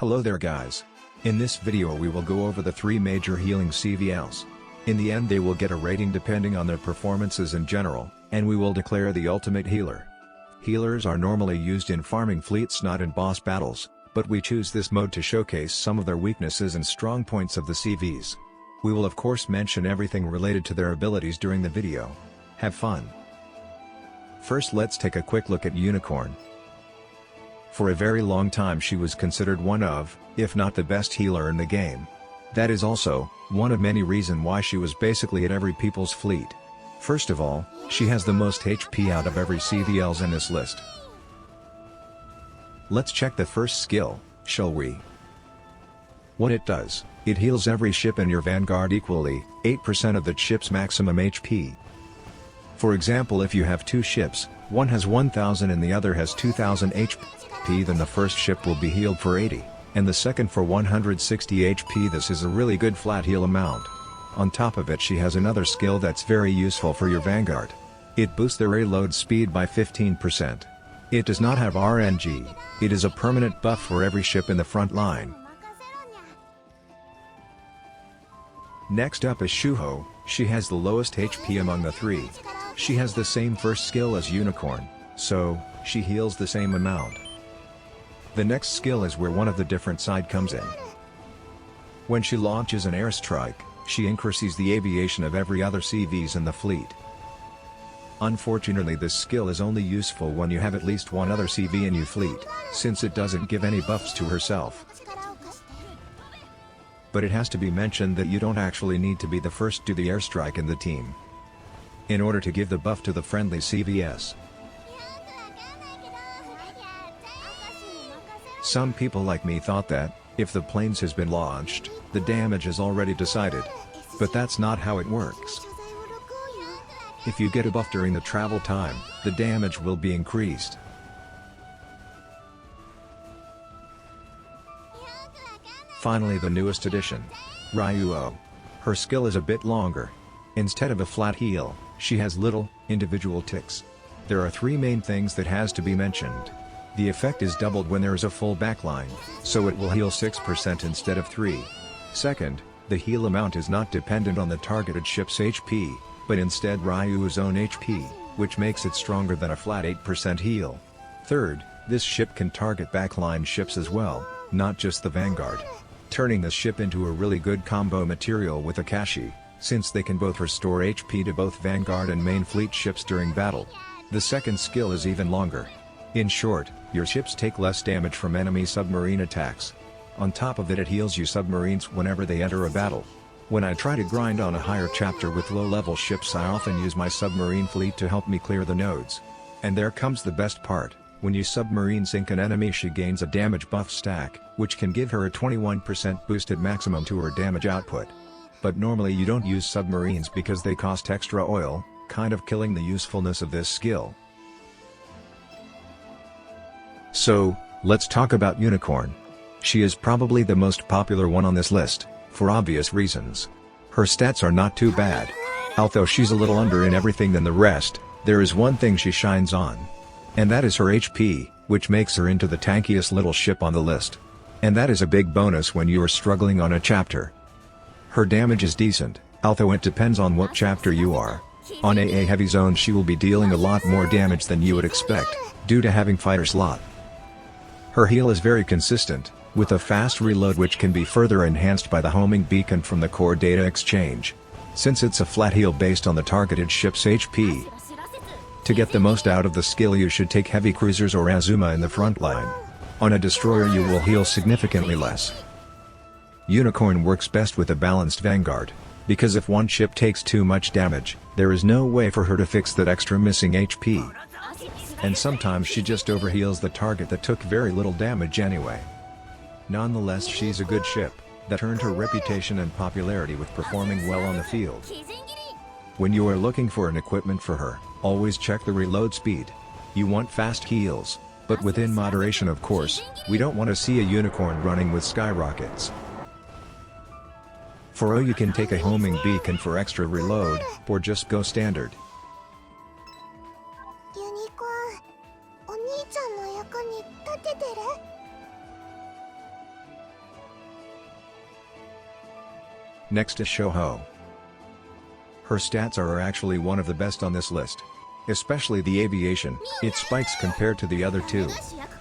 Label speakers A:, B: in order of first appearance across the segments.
A: Hello there guys. In this video we will go over the 3 major healing CVLs. In the end they will get a rating depending on their performances in general, and we will declare the ultimate healer. Healers are normally used in farming fleets, not in boss battles, but we choose this mode to showcase some of their weaknesses and strong points of the CVs. We will of course mention everything related to their abilities during the video. Have fun! First let's take a quick look at Unicorn. For a very long time she was considered one of, if not the best healer in the game. That is also one of many reasons why she was basically at every people's fleet. First of all, she has the most HP out of every CVLs in this list. Let's check the first skill, Shouhou. What it does, it heals every ship in your vanguard equally, 8% of the ship's maximum HP. For example, if you have 2 ships, one has 1000 and the other has 2000 HP, then the first ship will be healed for 80, and the second for 160 HP. This is a really good flat heal amount. On top of it she has another skill that's very useful for your vanguard. It boosts their reload speed by 15%. It does not have RNG, it is a permanent buff for every ship in the front line. Next up is Shouhou. She has the lowest HP among the 3. She has the same first skill as Unicorn, so she heals the same amount. The next skill is where one of the different side comes in. When she launches an airstrike, she increases the aviation of every other CVs in the fleet. Unfortunately this skill is only useful when you have at least one other CV in your fleet, since it doesn't give any buffs to herself. But it has to be mentioned that you don't actually need to be the first to the airstrike in the team, in order to give the buff to the friendly CVS. Some people like me thought that, if the planes has been launched, the damage is already decided. But that's not how it works. If you get a buff during the travel time, the damage will be increased. Finally the newest addition, Ryuuhou. Her skill is a bit longer. Instead of a flat heal, she has little, individual ticks. There are 3 main things that has to be mentioned. The effect is doubled when there is a full backline, so it will heal 6% instead of 3. Second, the heal amount is not dependent on the targeted ship's HP, but instead Ryuuhou's own HP, which makes it stronger than a flat 8% heal. Third, this ship can target backline ships as well, not just the vanguard, turning the ship into a really good combo material with Akashi, since they can both restore HP to both vanguard and main fleet ships during battle. The second skill is even longer. In short, your ships take less damage from enemy submarine attacks. On top of it, it heals you submarines whenever they enter a battle. When I try to grind on a higher chapter with low-level ships, I often use my submarine fleet to help me clear the nodes. And there comes the best part. When you submarine sink an enemy, she gains a damage buff stack, which can give her a 21% boosted maximum to her damage output. But normally you don't use submarines because they cost extra oil, kind of killing the usefulness of this skill. So, let's talk about Unicorn. She is probably the most popular one on this list, for obvious reasons. Her stats are not too bad. Although she's a little under in everything than the rest, there is one thing she shines on. And that is her HP, which makes her into the tankiest little ship on the list. And that is a big bonus when you are struggling on a chapter. Her damage is decent, although it depends on what chapter you are. On AA heavy zone she will be dealing a lot more damage than you would expect, due to having fighter slot. Her heal is very consistent, with a fast reload which can be further enhanced by the homing beacon from the core data exchange. Since it's a flat heal based on the targeted ship's HP. To get the most out of the skill you should take heavy cruisers or Azuma in the front line. On a destroyer you will heal significantly less. Unicorn works best with a balanced vanguard, because if one ship takes too much damage, there is no way for her to fix that extra missing HP. And sometimes she just overheals the target that took very little damage anyway. Nonetheless, she's a good ship, that earned her reputation and popularity with performing well on the field. When you are looking for an equipment for her, always check the reload speed. You want fast heals, but within moderation of course. We don't want to see a Unicorn running with skyrockets. For O you can take a homing beacon for extra reload, or just go standard. Next is Shouhou. Her stats are actually one of the best on this list. Especially the aviation, it spikes compared to the other two.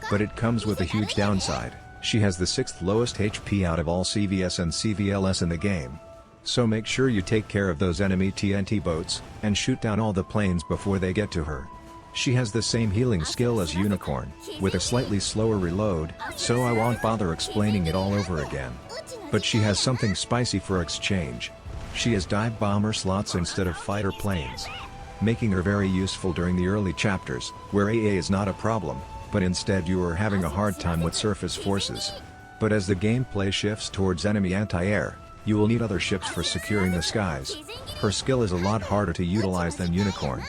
A: But it comes with a huge downside, she has the 6th lowest HP out of all CVS and CVLs in the game. So make sure you take care of those enemy TNT boats, and shoot down all the planes before they get to her. She has the same healing skill as Unicorn, with a slightly slower reload, so I won't bother explaining it all over again. But she has something spicy for exchange. She has dive bomber slots instead of fighter planes, making her very useful during the early chapters, where AA is not a problem, but instead you are having a hard time with surface forces. But as the gameplay shifts towards enemy anti-air, you will need other ships for securing the skies. Her skill is a lot harder to utilize than Unicorn.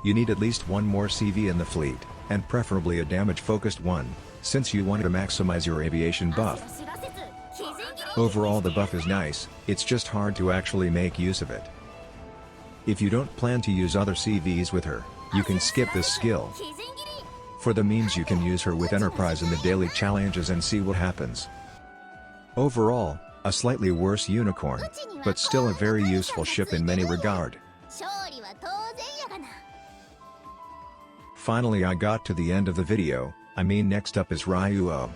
A: You need at least one more CV in the fleet, and preferably a damage-focused one, since you want to maximize your aviation buff. Overall the buff is nice, it's just hard to actually make use of it. If you don't plan to use other CVs with her, you can skip this skill. For the memes you can use her with Enterprise in the daily challenges and see what happens. Overall, a slightly worse Unicorn, but still a very useful ship in many regard. Finally I got to the end of the video, next up is Ryuuhou.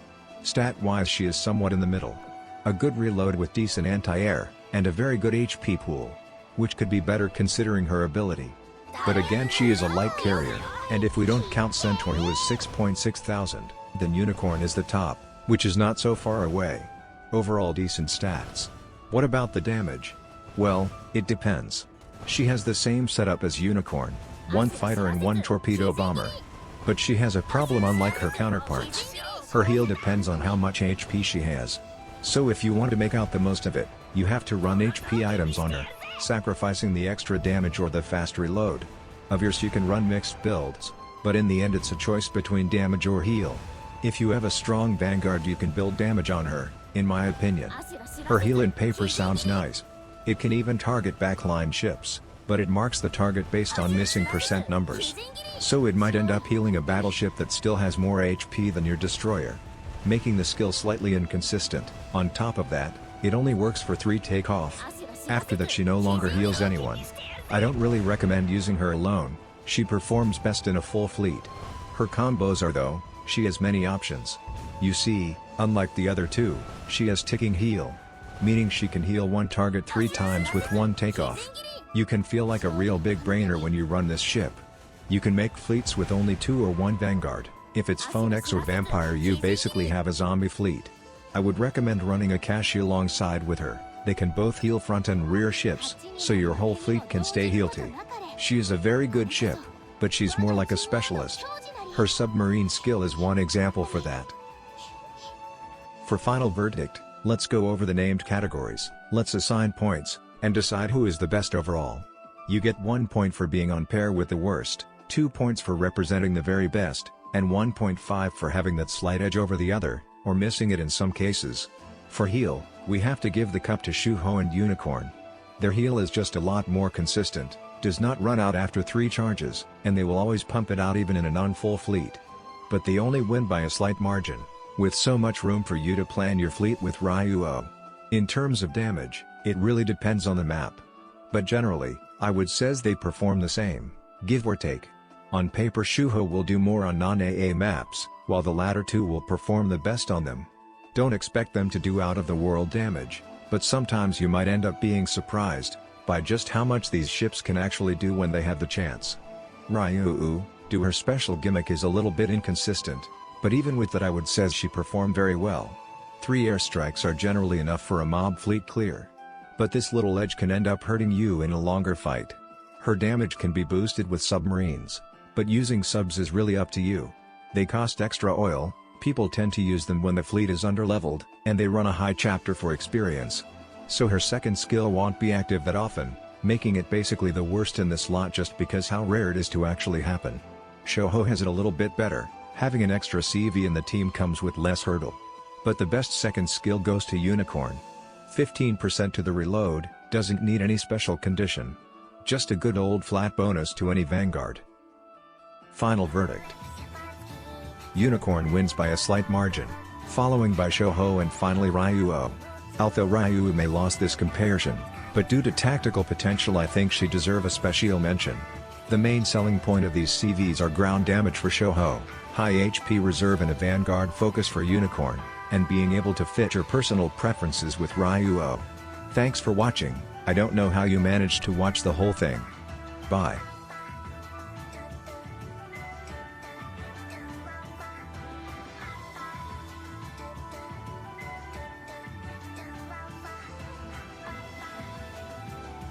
A: Stat-wise she is somewhat in the middle. A good reload with decent anti-air, and a very good HP pool, which could be better considering her ability. But again she is a light carrier, and if we don't count Centaur who is 6.6 thousand, then Unicorn is the top, which is not so far away. Overall decent stats. What about the damage? Well, it depends. She has the same setup as Unicorn, 1 fighter and 1 torpedo bomber. But she has a problem unlike her counterparts. Her heal depends on how much HP she has. So if you want to make out the most of it, you have to run HP items on her, sacrificing the extra damage or the fast reload. Obviously you can run mixed builds, but in the end it's a choice between damage or heal. If you have a strong vanguard you can build damage on her, in my opinion. Her heal in paper sounds nice. It can even target backline ships, but it marks the target based on missing percent numbers. So it might end up healing a battleship that still has more HP than your destroyer, making the skill slightly inconsistent. On top of that, it only works for 3 takeoff. After that she no longer heals anyone. I don't really recommend using her alone, she performs best in a full fleet. Her combos are though, she has many options. You see, unlike the other two, she has ticking heal, meaning she can heal one target 3 times with 1 takeoff. You can feel like a real big brainer when you run this ship. You can make fleets with only 2 or 1 vanguard. If it's Phoenix or Vampire you basically have a zombie fleet. I would recommend running a Kashi alongside with her. They can both heal front and rear ships, so your whole fleet can stay healthy. She is a very good ship, but she's more like a specialist. Her submarine skill is one example for that. For final verdict, let's go over the named categories, let's assign points, and decide who is the best overall. You get 1 point for being on par with the worst, 2 points for representing the very best, and 1.5 for having that slight edge over the other, or missing it in some cases. For heal, we have to give the cup to Shouhou and Unicorn. Their heal is just a lot more consistent, does not run out after 3 charges, and they will always pump it out even in a non-full fleet. But they only win by a slight margin, with so much room for you to plan your fleet with Ryuuhou. In terms of damage, it really depends on the map. But generally, I would says they perform the same, give or take. On paper Shouhou will do more on non-AA maps, while the latter two will perform the best on them. Don't expect them to do out-of-the-world damage, but sometimes you might end up being surprised by just how much these ships can actually do when they have the chance. Ryuuhou, her special gimmick is a little bit inconsistent, but even with that I would says she performed very well. 3 airstrikes are generally enough for a mob fleet clear. But this little edge can end up hurting you in a longer fight. Her damage can be boosted with submarines, but using subs is really up to you. They cost extra oil, people tend to use them when the fleet is underleveled, and they run a high chapter for experience. So her second skill won't be active that often, making it basically the worst in the slot just because how rare it is to actually happen. Shouhou has it a little bit better, having an extra CV in the team comes with less hurdle. But the best second skill goes to Unicorn. 15% to the reload, doesn't need any special condition. Just a good old flat bonus to any vanguard. Final verdict. Unicorn wins by a slight margin, following by Shouhou and finally Ryuuhou. Although Ryuuhou may lost this comparison, but due to tactical potential I think she deserve a special mention. The main selling point of these CVs are ground damage for Shouhou, high HP reserve and a vanguard focus for Unicorn, and being able to fit your personal preferences with Ryuuhou. Thanks for watching. I don't know how you managed to watch the whole thing. Bye.